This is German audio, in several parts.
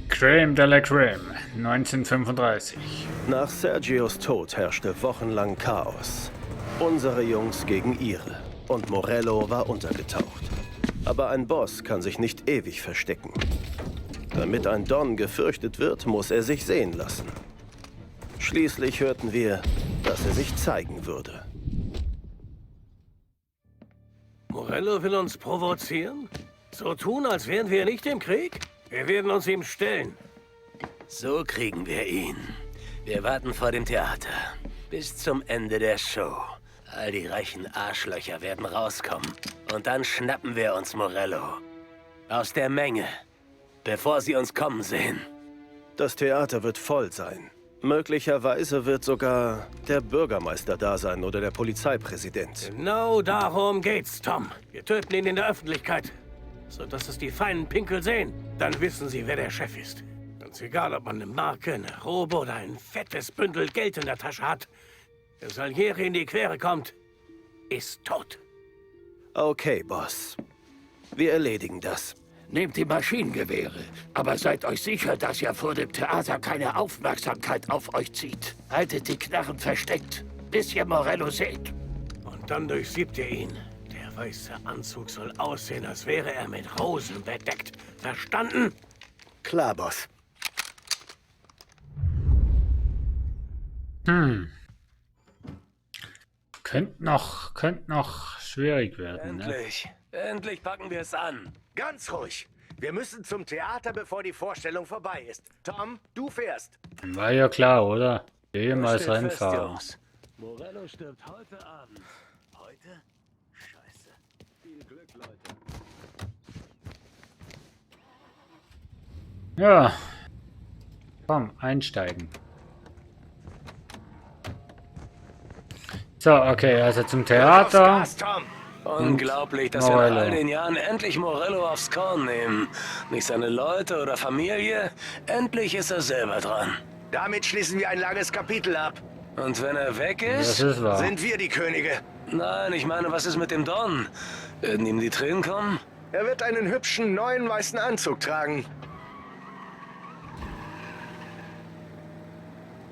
Crème de la Crème, 1935. Nach Sergios Tod herrschte wochenlang Chaos. Unsere Jungs gegen ihre. Und Morello war untergetaucht. Aber ein Boss kann sich nicht ewig verstecken. Damit ein Don gefürchtet wird, muss er sich sehen lassen. Schließlich hörten wir, dass er sich zeigen würde. Morello will uns provozieren? So tun, als wären wir nicht im Krieg? Wir werden uns ihm stellen. So kriegen wir ihn. Wir warten vor dem Theater. Bis zum Ende der Show. All die reichen Arschlöcher werden rauskommen. Und dann schnappen wir uns Morello. Aus der Menge. Bevor sie uns kommen sehen. Das Theater wird voll sein. Möglicherweise wird sogar der Bürgermeister da sein oder der Polizeipräsident. Genau darum geht's, Tom. Wir töten ihn in der Öffentlichkeit. Sodass es die feinen Pinkel sehen. Dann wissen sie, wer der Chef ist. Ganz egal, ob man eine Marke, eine Robe oder ein fettes Bündel Geld in der Tasche hat. Der Salieri in die Quere kommt, ist tot. Okay, Boss. Wir erledigen das. Nehmt die Maschinengewehre, aber seid euch sicher, dass ihr vor dem Theater keine Aufmerksamkeit auf euch zieht. Haltet die Knarren versteckt, bis ihr Morello seht. Und dann durchsiebt ihr ihn. Der weiße Anzug soll aussehen, als wäre er mit Rosen bedeckt. Verstanden? Klar, Boss. Könnte noch schwierig werden, ne? Endlich packen wir es an. Ganz ruhig. Wir müssen zum Theater, bevor die Vorstellung vorbei ist. Tom, du fährst. War ja klar, oder? Ehemals Steht fest, Rennfahrer. Jungs. Morello stirbt heute Abend. Heute? Scheiße. Viel Glück, Leute. Ja. Komm, einsteigen. So, okay, also zum Theater. Gas, Tom. Unglaublich, dass wir Morello. nach all den Jahren endlich Morello aufs Korn nehmen. Nicht seine Leute oder Familie. Endlich ist er selber dran. Damit schließen wir ein langes Kapitel ab. Und wenn er weg Das ist? ist wahr. Sind wir die Könige. Nein, ich meine, was ist mit dem Don? Werden ihm die Tränen kommen? Er wird einen hübschen neuen weißen Anzug tragen.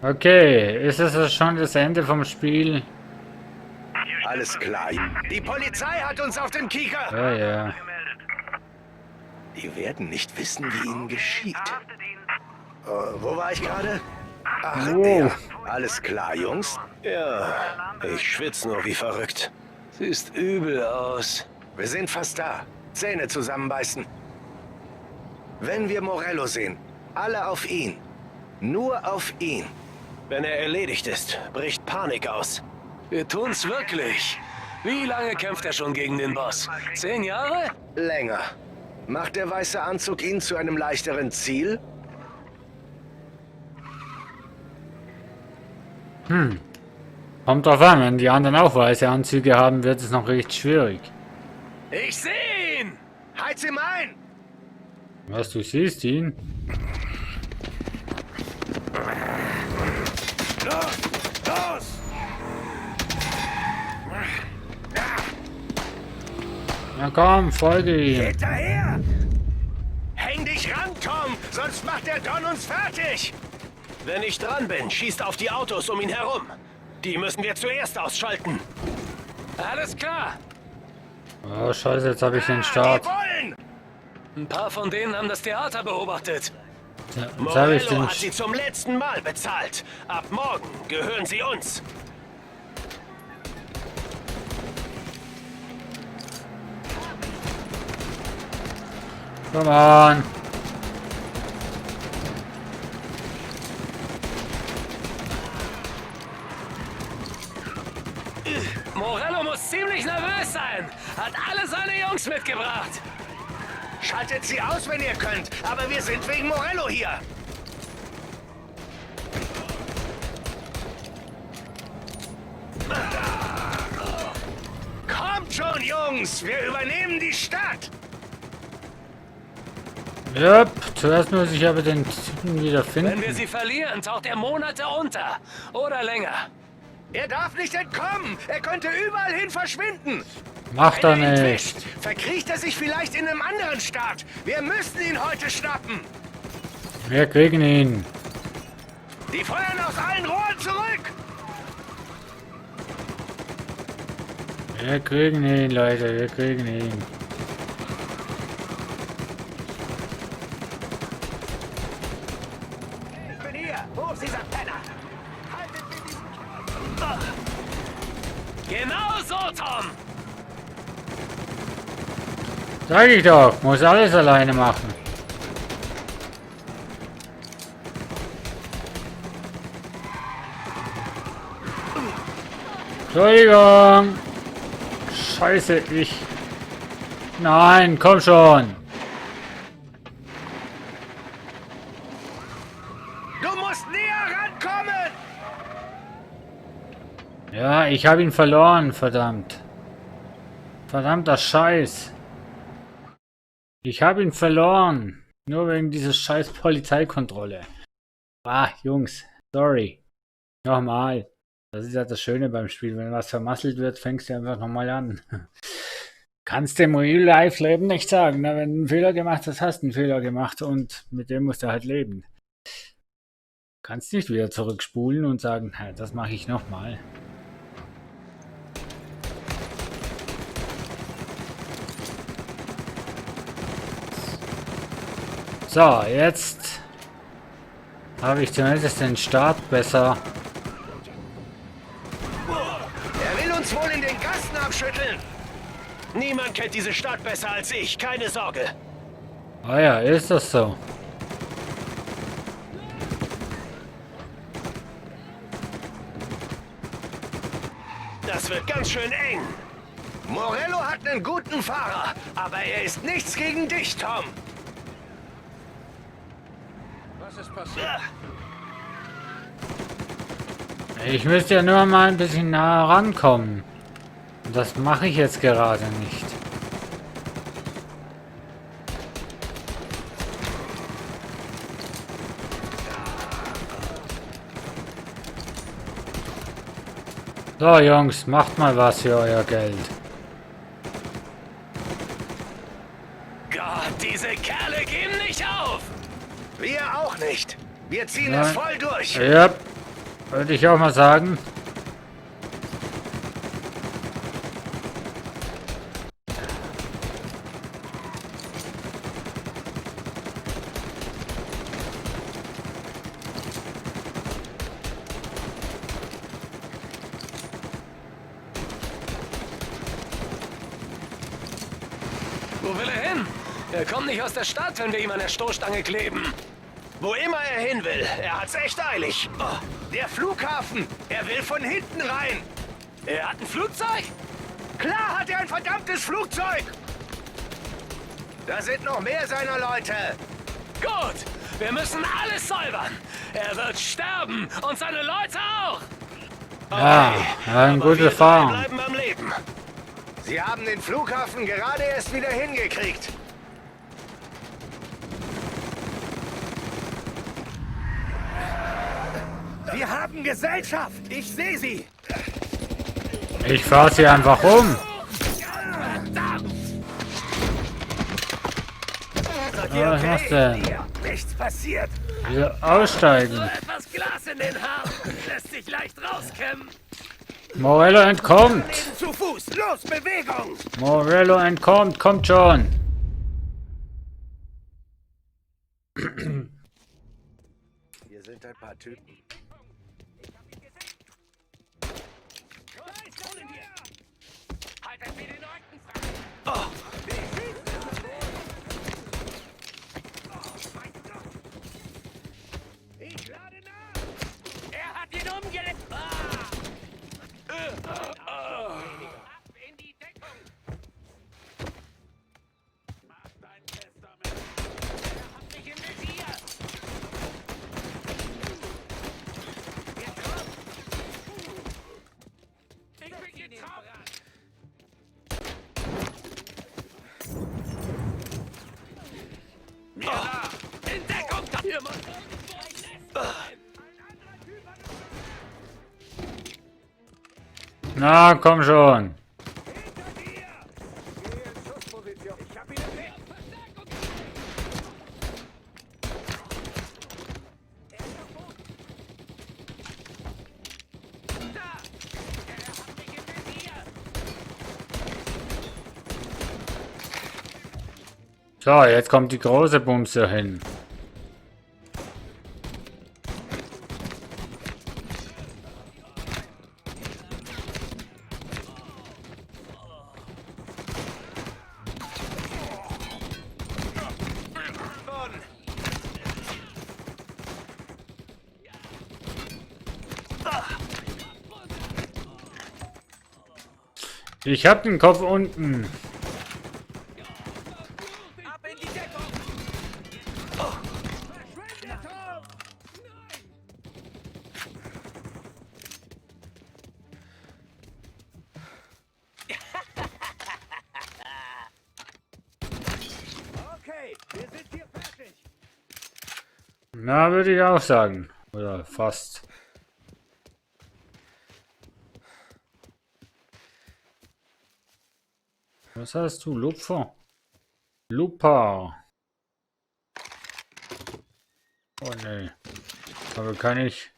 Okay, ist es schon das Ende vom Spiel? Alles klar. Die Polizei hat uns auf dem Kieker. Ja, ja. Die werden nicht wissen, wie ihnen geschieht. Wo war ich gerade? Ach, der. Alles klar, Jungs? Ja, ich schwitze nur wie verrückt. Siehst übel aus. Wir sind fast da. Zähne zusammenbeißen. Wenn wir Morello sehen, alle auf ihn. Nur auf ihn. Wenn er erledigt ist, bricht Panik aus. Wir tun's wirklich. Wie lange kämpft er schon gegen den Boss? 10 Jahre? Länger. Macht der weiße Anzug ihn zu einem leichteren Ziel? Kommt drauf an, wenn die anderen auch weiße Anzüge haben, wird es noch recht schwierig. Ich seh ihn! Heiz ihm ein! Was, du siehst ihn? Los! Na komm, folge ihm. Hinterher! Häng dich ran, Tom, sonst macht der Don uns fertig! Wenn ich dran bin, schießt auf die Autos um ihn herum. Die müssen wir zuerst ausschalten. Alles klar. Oh, scheiße, jetzt habe ich den Die Start. wollen! Ein paar von denen haben das Theater beobachtet. Jetzt habe ich Morello den... hat sie zum letzten Mal bezahlt. Ab morgen gehören sie uns. Come on. Morello muss ziemlich nervös sein. Hat alle seine Jungs mitgebracht. Schaltet sie aus, wenn ihr könnt, aber wir sind wegen Morello hier. Kommt schon, Jungs, wir übernehmen die Stadt. Yep, zuerst muss ich aber den Typen wieder Wenn wir finden. sie verlieren, taucht er Monate unter. Oder länger. Er darf nicht entkommen. Er könnte überall hin verschwinden. Macht er Wenn er ihn nicht. entwischt, verkriecht er sich vielleicht in einem anderen Staat. Wir müssen ihn heute schnappen. Wir kriegen ihn. Die feuern aus allen Rohren zurück! Wir kriegen ihn, Leute. Wir kriegen ihn. Ich bin hier! Wo ist dieser Penner? Haltet mir diesen... Genau so, Tom! Sag ich doch. Muss alles alleine machen. Entschuldigung. Scheiße, ich... Nein, komm schon. Du musst näher rankommen! Ja, ich habe ihn verloren, verdammt. Verdammter Scheiß. Ich habe ihn verloren. Nur wegen dieser scheiß Polizeikontrolle. Ah, Jungs, sorry. Nochmal. Das ist ja das Schöne beim Spiel. Wenn was vermasselt wird, fängst du einfach nochmal an. Kannst dem Real-Life-Leben nicht sagen. Na, wenn du einen Fehler gemacht hast, hast du einen Fehler gemacht und mit dem musst du halt leben. Kannst nicht wieder zurückspulen und sagen, das mache ich nochmal. So, jetzt habe ich zumindest den Start besser. Er will uns wohl in den Gassen abschütteln! Niemand kennt diese Stadt besser als ich, keine Sorge. Ah ja, ist das so. Das wird ganz schön eng. Morello hat einen guten Fahrer, aber er ist nichts gegen dich, Tom. Was ist passiert? Ich müsste ja nur mal ein bisschen näher rankommen. Und das mache ich jetzt gerade nicht. So, Jungs, macht mal was für euer Geld. Gott, diese Kerle geben nicht auf! Wir auch nicht. Wir ziehen das voll durch. Ja, würde ich auch mal sagen. Wo will er hin? Er kommt nicht aus der Stadt, wenn wir ihm an der Stoßstange kleben. Wo immer er hin will, er hat's echt eilig. Oh, der Flughafen, er will von hinten rein. Er hat ein Flugzeug? Klar hat er ein verdammtes Flugzeug. Da sind noch mehr seiner Leute. Gut, wir müssen alles säubern. Er wird sterben und seine Leute auch. Ja, ein aber wir guter Fahrer. bleiben am Leben. Sie haben den Flughafen gerade erst wieder hingekriegt. Wir haben Gesellschaft. Ich sehe sie. Ich fahre sie einfach um. Was machst du denn? Nichts passiert. Wieder aussteigen. Etwas Glas in den Haaren lässt sich leicht rauskämmen. Morello entkommt. Zu Fuß. Los, Bewegung. Morello entkommt. Kommt schon. Hier sind ein paar Typen. Er hat ihn umgelegt. Ab in die Deckung. Mach dein Testament. Er hat mich im Visier. Ich bin getroffen. Mir nach. In Deckung. Hier, Mann. Na, komm schon. So, jetzt kommt die große Bumse hin. Ich hab den Kopf unten. Okay, wir sind hier fertig. Na, würde ich auch sagen. Oder fast. Was hast du? Lupfer? Lupa. Oh ne. Aber kann ich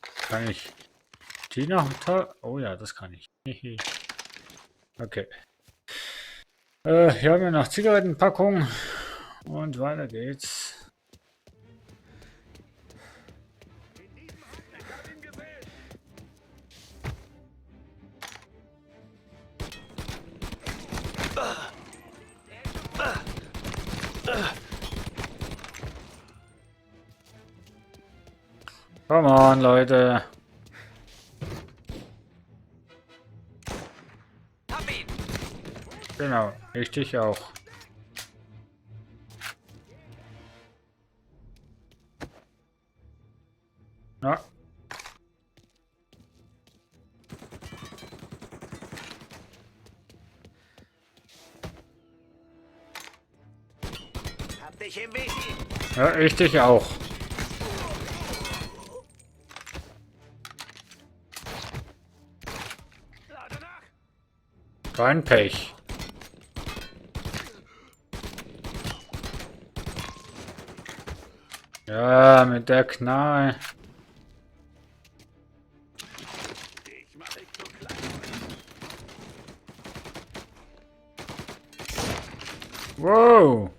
die noch? Oh ja, das kann ich. Okay. Hier haben wir noch Zigarettenpackung. Und weiter geht's. Come on, Leute. Genau, richtig auch. Ja. Hab dich im Weg. Ja, richtig auch. Kein Pech. Ja, mit der Knarre. Wow.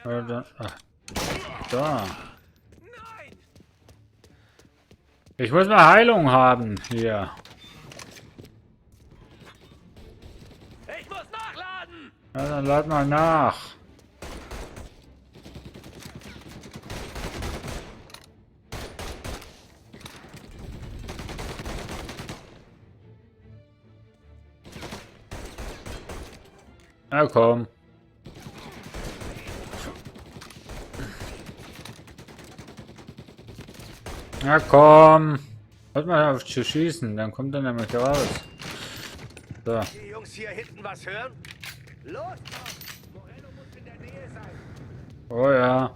Da. Da. Ich muss mal Heilung haben hier. Ich muss nachladen! Ja, dann lad mal nach. Na komm. Na komm. Hört mal auf zu schießen, dann kommt er nämlich raus. So. Die Jungs hier hinten was hören? Los! Morello muss in der Nähe sein. Oh ja.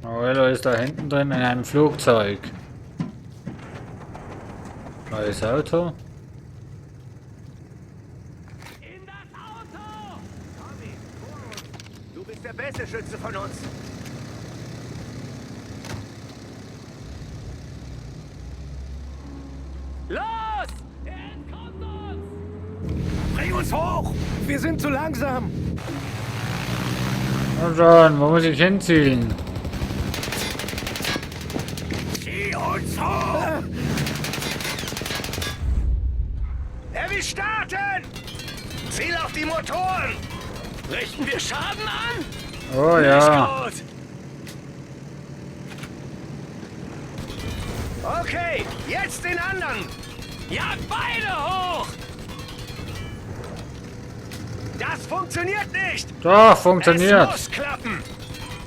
Morello ist da hinten drin in einem Flugzeug. Neues Auto. In das Auto! Tommy, vor uns. Du bist der beste Schütze von uns. Los! Er entkommt uns! Bring uns hoch! Wir sind zu langsam. Oh schon, wo muss ich hinziehen? Zieh uns hoch! Er will starten! Ziel auf die Motoren! Richten wir Schaden an? Oh ja. Gut. Okay, jetzt den anderen! Jagt beide hoch! Das funktioniert nicht! Doch, Es funktioniert. muss klappen!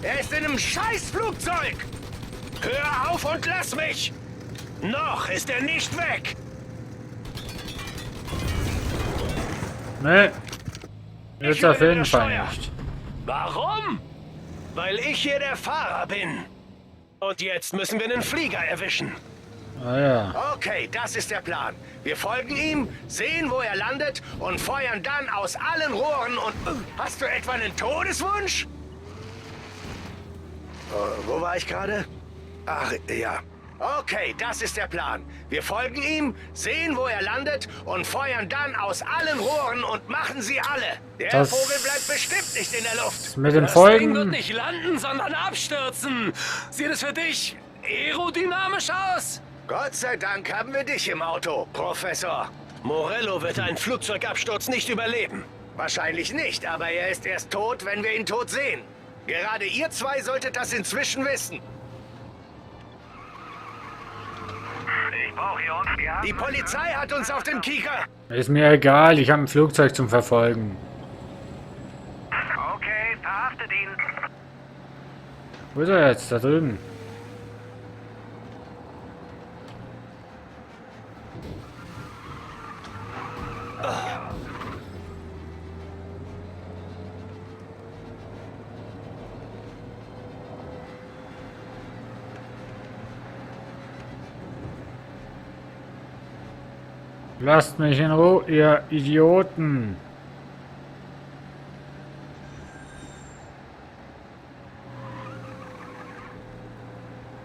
Er ist in einem Scheißflugzeug! Hör auf und lass mich! Noch ist er nicht weg! Nee. Jetzt auf jeden übernehme Fall Steuer. nicht. Warum? Weil ich hier der Fahrer bin. Und jetzt müssen wir einen Flieger erwischen. Ah ja. Okay, das ist der Plan. Wir folgen ihm, sehen, wo er landet und feuern dann aus allen Rohren und... Hast du etwa einen Todeswunsch? Wo war ich gerade? Ach, ja. Okay, das ist der Plan. Wir folgen ihm, sehen, wo er landet und feuern dann aus allen Rohren und machen sie alle. Der Das- Vogel bleibt bestimmt nicht in der Luft. Mit dem Das Ding wird Folgen. nicht landen, sondern abstürzen. Sieht es für dich aerodynamisch aus? Gott sei Dank haben wir dich im Auto, Professor. Morello wird einen Flugzeugabsturz nicht überleben. Wahrscheinlich nicht, aber er ist erst tot, wenn wir ihn tot sehen. Gerade ihr zwei solltet das inzwischen wissen. Ich brauche Jungs. Die Polizei hat uns auf dem Kieker. Ist mir egal, ich habe ein Flugzeug zum Verfolgen. Okay, verhaftet ihn. Wo ist er jetzt? Da drüben. Lasst mich in Ruhe, ihr Idioten.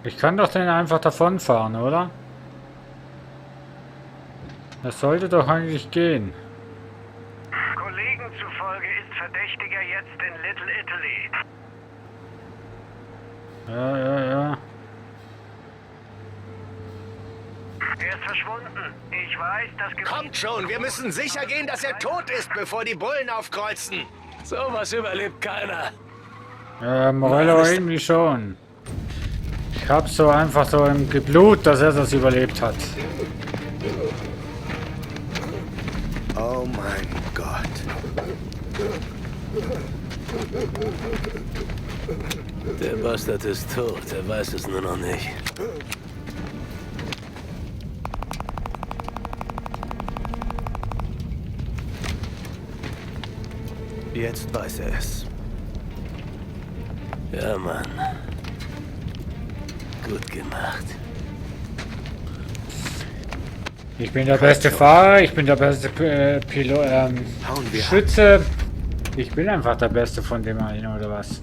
Ich kann doch den einfach davonfahren, oder? Das sollte doch eigentlich gehen. Kollegen zufolge ist Verdächtiger jetzt in Little Italy. Ja. Er ist verschwunden. Ich weiß, das Gebiet... Kommt schon, wir müssen sicher gehen, dass er tot ist, bevor die Bullen aufkreuzen. Sowas überlebt keiner. Morello irgendwie schon. Ich hab so einfach so im Blut, dass er das überlebt hat. Oh mein Gott. Der Bastard ist tot, er weiß es nur noch nicht. Jetzt weiß er es. Ja, Mann. Gut gemacht. Ich bin der beste Fahrer, ich bin der beste Hauen wir ab. Schütze. Ich bin einfach der Beste von dem einen, oder was?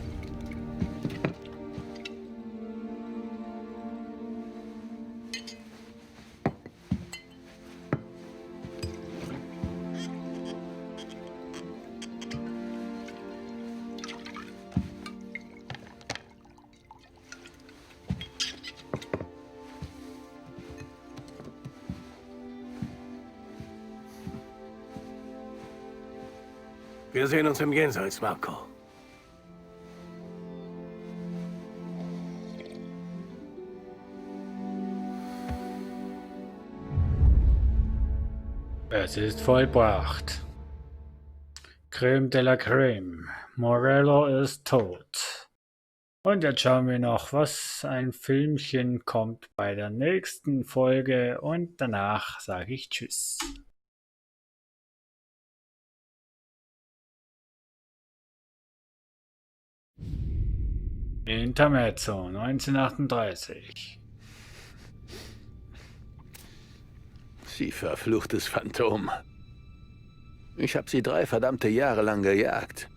Wir sehen uns im Jenseits, Marco. Es ist vollbracht. Creme de la Creme. Morello ist tot. Und jetzt schauen wir noch, was ein Filmchen kommt bei der nächsten Folge. Und danach sage ich Tschüss. Intermezzo 1938. Sie verfluchtes Phantom. Ich habe sie 3 verdammte Jahre lang gejagt.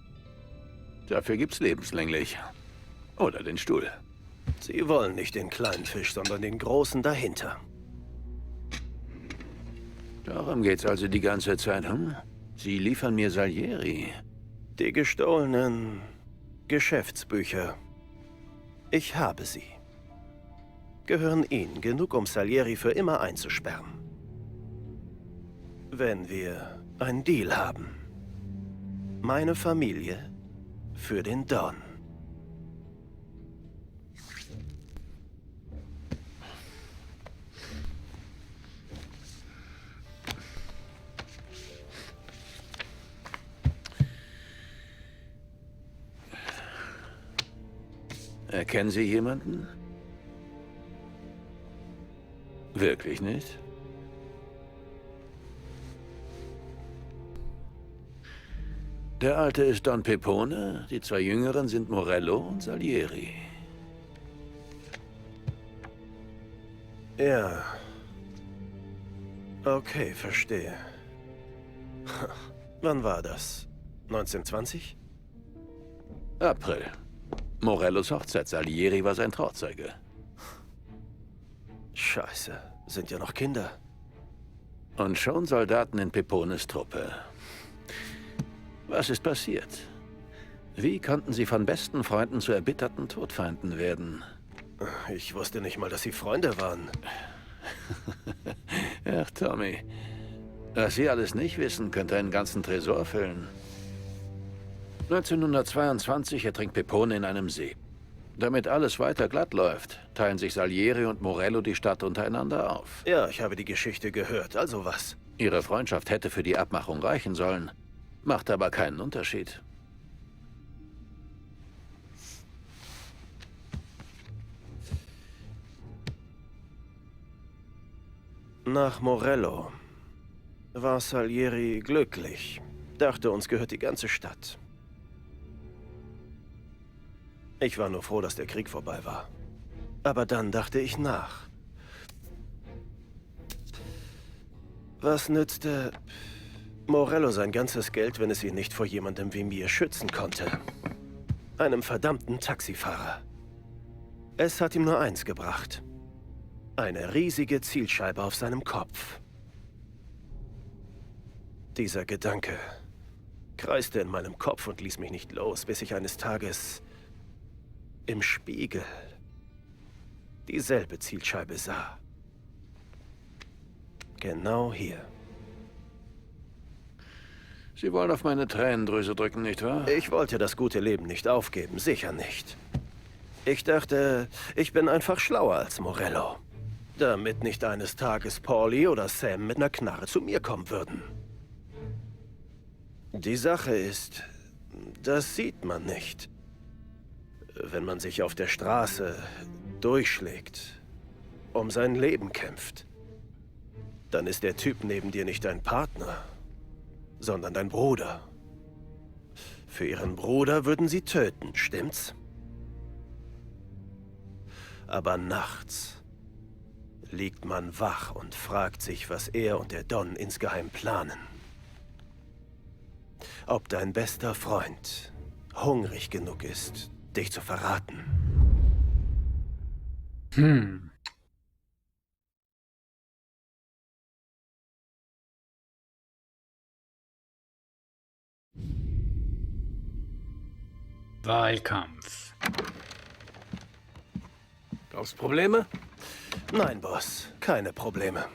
Dafür gibt's lebenslänglich. Oder den Stuhl. Sie wollen nicht den kleinen Fisch, sondern den großen dahinter. Darum geht's also die ganze Zeit, hm? Sie liefern mir Salieri. Die gestohlenen Geschäftsbücher. Ich habe sie. Gehören Ihnen genug, um Salieri für immer einzusperren. Wenn wir einen Deal haben. Meine Familie für den Don. Erkennen Sie jemanden? Wirklich nicht? Der Alte ist Don Pepone, die 2 Jüngeren sind Morello und Salieri. Ja. Okay, verstehe. Wann war das? 1920? April. Morellos Hochzeit. Salieri war sein Trauzeuge. Scheiße, sind ja noch Kinder. Und schon Soldaten in Pepones Truppe. Was ist passiert? Wie konnten sie von besten Freunden zu erbitterten Todfeinden werden? Ich wusste nicht mal, dass sie Freunde waren. Ach, Tommy. Was Sie alles nicht wissen, könnte einen ganzen Tresor füllen. 1922 ertrinkt Pepone in einem See. Damit alles weiter glatt läuft, teilen sich Salieri und Morello die Stadt untereinander auf. Ja, ich habe die Geschichte gehört. Also was? Ihre Freundschaft hätte für die Abmachung reichen sollen, macht aber keinen Unterschied. Nach Morello war Salieri glücklich. Dachte, uns gehört die ganze Stadt. Ich war nur froh, dass der Krieg vorbei war. Aber dann dachte ich nach. Was nützte Morello sein ganzes Geld, wenn es ihn nicht vor jemandem wie mir schützen konnte? Einem verdammten Taxifahrer. Es hat ihm nur eins gebracht. Eine riesige Zielscheibe auf seinem Kopf. Dieser Gedanke kreiste in meinem Kopf und ließ mich nicht los, bis ich eines Tages im Spiegel dieselbe Zielscheibe sah. Genau hier. Sie wollen auf meine Tränendrüse drücken, nicht wahr? Ich wollte das gute Leben nicht aufgeben, sicher nicht. Ich dachte, ich bin einfach schlauer als Morello. Damit nicht eines Tages Paulie oder Sam mit einer Knarre zu mir kommen würden. Die Sache ist, das sieht man nicht. Wenn man sich auf der Straße durchschlägt, um sein Leben kämpft, dann ist der Typ neben dir nicht dein Partner, sondern dein Bruder. Für ihren Bruder würden sie töten, stimmt's? Aber nachts liegt man wach und fragt sich, was er und der Don insgeheim planen. Ob dein bester Freund hungrig genug ist, dich zu verraten. Wahlkampf. Gab's Probleme? Nein, Boss, keine Probleme.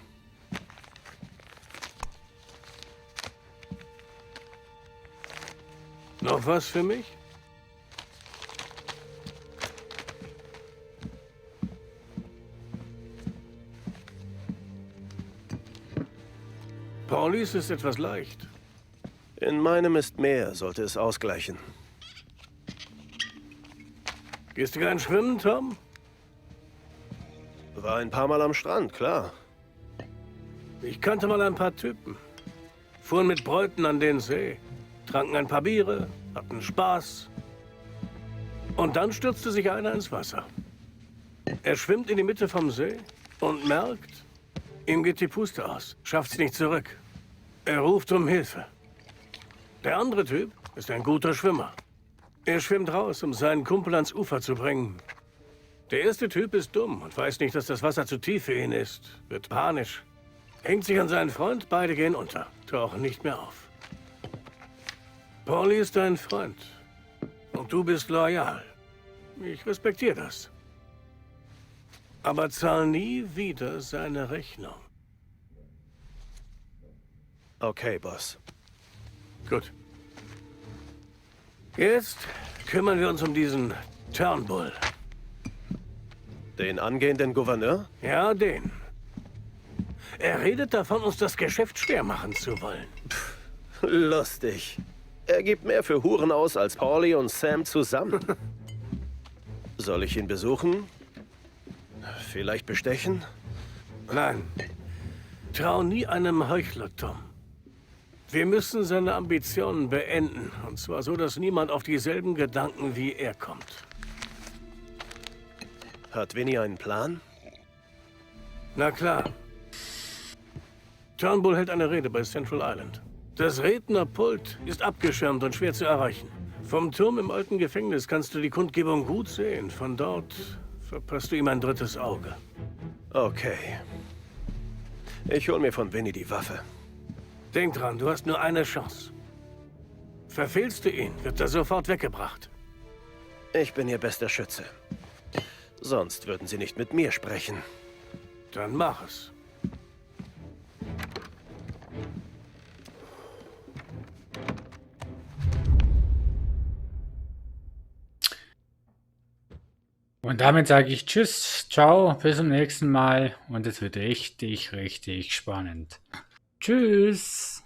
Noch was für mich? Paulis ist etwas leicht. In meinem ist mehr, sollte es ausgleichen. Gehst du gern schwimmen, Tom? War ein paar Mal am Strand, klar. Ich kannte mal ein paar Typen. Fuhren mit Bräuten an den See, tranken ein paar Biere, hatten Spaß. Und dann stürzte sich einer ins Wasser. Er schwimmt in die Mitte vom See und merkt, ihm geht die Puste aus, schafft sie nicht zurück. Er ruft um Hilfe. Der andere Typ ist ein guter Schwimmer. Er schwimmt raus, um seinen Kumpel ans Ufer zu bringen. Der erste Typ ist dumm und weiß nicht, dass das Wasser zu tief für ihn ist. Wird panisch. Hängt sich an seinen Freund, beide gehen unter. Tauchen nicht mehr auf. Paulie ist dein Freund. Und du bist loyal. Ich respektiere das. Aber zahl nie wieder seine Rechnung. Okay, Boss. Gut. Jetzt kümmern wir uns um diesen Turnbull. Den angehenden Gouverneur? Ja, den. Er redet davon, uns das Geschäft schwer machen zu wollen. Lustig. Er gibt mehr für Huren aus als Paulie und Sam zusammen. Soll ich ihn besuchen? Vielleicht bestechen? Nein. Trau nie einem Heuchler, Tom. Wir müssen seine Ambitionen beenden. Und zwar so, dass niemand auf dieselben Gedanken wie er kommt. Hat Vinny einen Plan? Na klar. Turnbull hält eine Rede bei Central Island. Das Rednerpult ist abgeschirmt und schwer zu erreichen. Vom Turm im alten Gefängnis kannst du die Kundgebung gut sehen. Von dort verpasst du ihm ein drittes Auge. Okay. Ich hol mir von Vinny die Waffe. Denk dran, du hast nur eine Chance. Verfehlst du ihn, wird er sofort weggebracht. Ich bin ihr bester Schütze. Sonst würden sie nicht mit mir sprechen. Dann mach es. Und damit sage ich Tschüss, ciao, bis zum nächsten Mal. Und es wird richtig, richtig spannend. Tschüss.